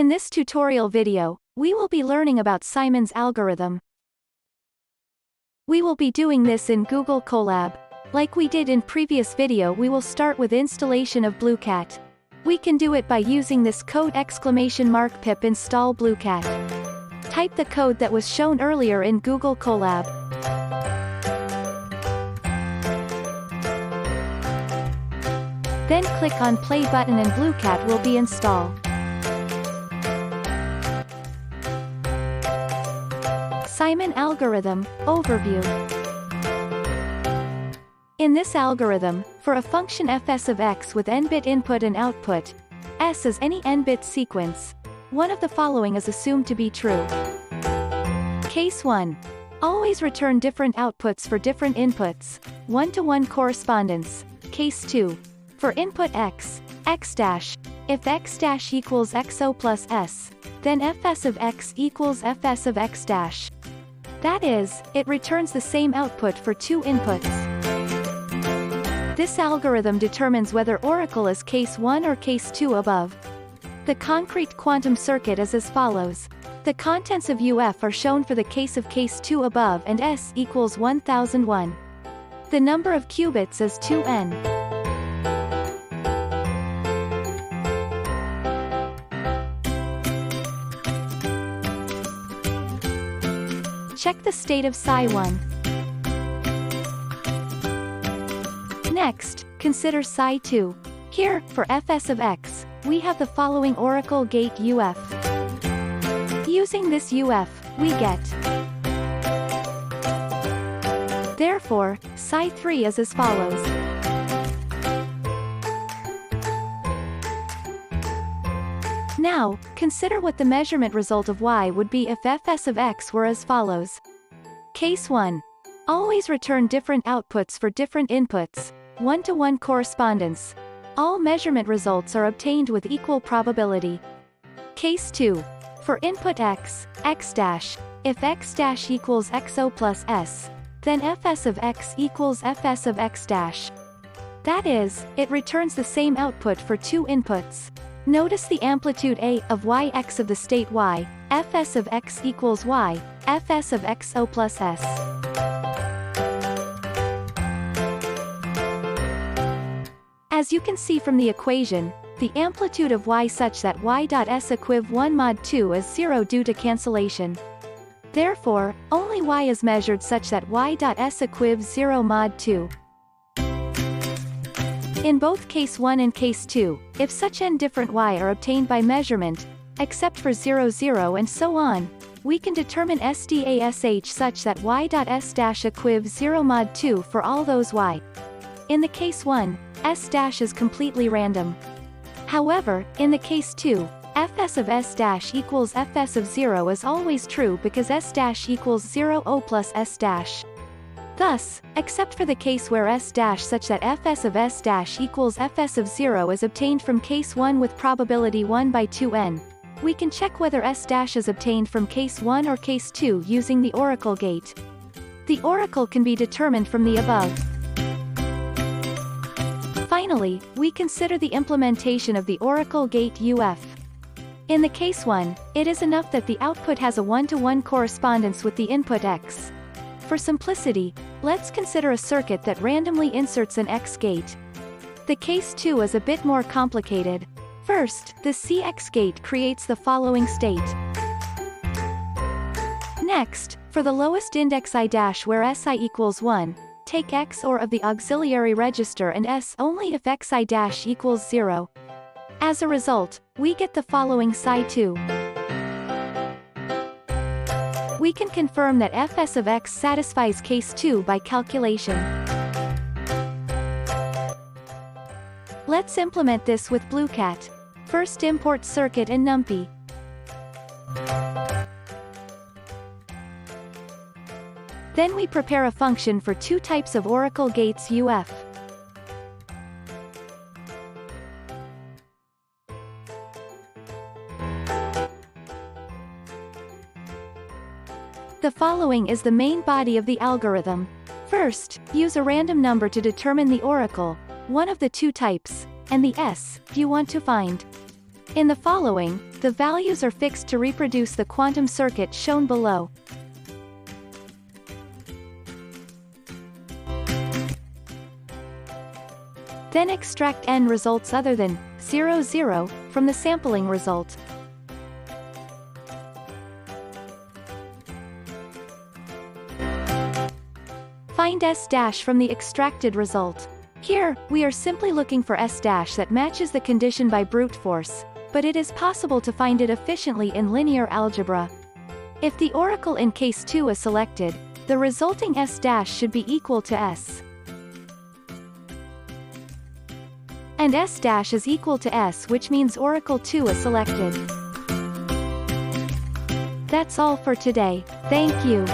In this tutorial video, we will be learning about Simon's algorithm. We will be doing this in Google Colab. Like we did in previous video, we will start with installation of Blueqat. We can do it by using this code !pip install Blueqat. Type the code that was shown earlier in Google Colab. Then click on play button and Blueqat will be installed. Simon algorithm overview. In this algorithm, for a function fs of x with n-bit input and output, s is any n-bit sequence, one of the following is assumed to be true. Case 1. Always return different outputs for different inputs, 1-to-1 correspondence. Case 2. For input x, x dash, if x dash equals xo plus s, then fs of x equals fs of x dash. That is, it returns the same output for two inputs. This algorithm determines whether oracle is case 1 or case 2 above. The concrete quantum circuit is as follows. The contents of UF are shown for the case of case 2 above and S equals 1001. The number of qubits is 2n. Check the state of Psi1. Next, consider Psi2. Here, for fs of x, we have the following oracle gate UF. Using this UF, we get. Therefore, Psi3 is as follows. Now, consider what the measurement result of y would be if fs of x were as follows. Case 1. Always return different outputs for different inputs, 1-to-1 correspondence. All measurement results are obtained with equal probability. Case 2. For input x, x dash, if x dash equals xo plus s, then fs of x equals fs of x dash. That is, it returns the same output for two inputs. Notice the amplitude a of yx of the state y, fs of x equals y, fs of xo plus s. As you can see from the equation, the amplitude of y such that y.s equiv 1 mod 2 is 0 due to cancellation. Therefore, only y is measured such that y.s equiv 0 mod 2. In both case 1 and case 2, if such n different y are obtained by measurement, except for 0 0 and so on, we can determine SDASH such that y.s dash equiv 0 mod 2 for all those y. In the case 1, s dash is completely random. However, in the case 2, fs of s dash equals fs of 0 is always true because s dash equals 0 o plus s dash. Thus, except for the case where s dash such that fs of s dash equals fs of 0 is obtained from case 1 with probability 1 by 2n, we can check whether s dash is obtained from case 1 or case 2 using the oracle gate. The oracle can be determined from the above. Finally, we consider the implementation of the oracle gate UF. In the case 1, it is enough that the output has a 1-to-1 correspondence with the input x. For simplicity, let's consider a circuit that randomly inserts an x gate. The case 2 is a bit more complicated. First, the CX gate creates the following state. Next, for the lowest index I dash where Si equals 1, take x OR of the auxiliary register and s only if xi dash equals 0. As a result, we get the following Psi2. We can confirm that fs of x satisfies case 2 by calculation. Let's implement this with Blueqat. First import circuit and numpy. Then we prepare a function for two types of oracle gates UF. The following is the main body of the algorithm. First, use a random number to determine the oracle, one of the two types, and the S you want to find. In the following, the values are fixed to reproduce the quantum circuit shown below. Then extract n results other than 0, 0 from the sampling result. Find S' from the extracted result. Here, we are simply looking for S' that matches the condition by brute force, but it is possible to find it efficiently in linear algebra. If the oracle in case 2 is selected, the resulting S' should be equal to S. And S' is equal to S, which means oracle 2 is selected. That's all for today. Thank you.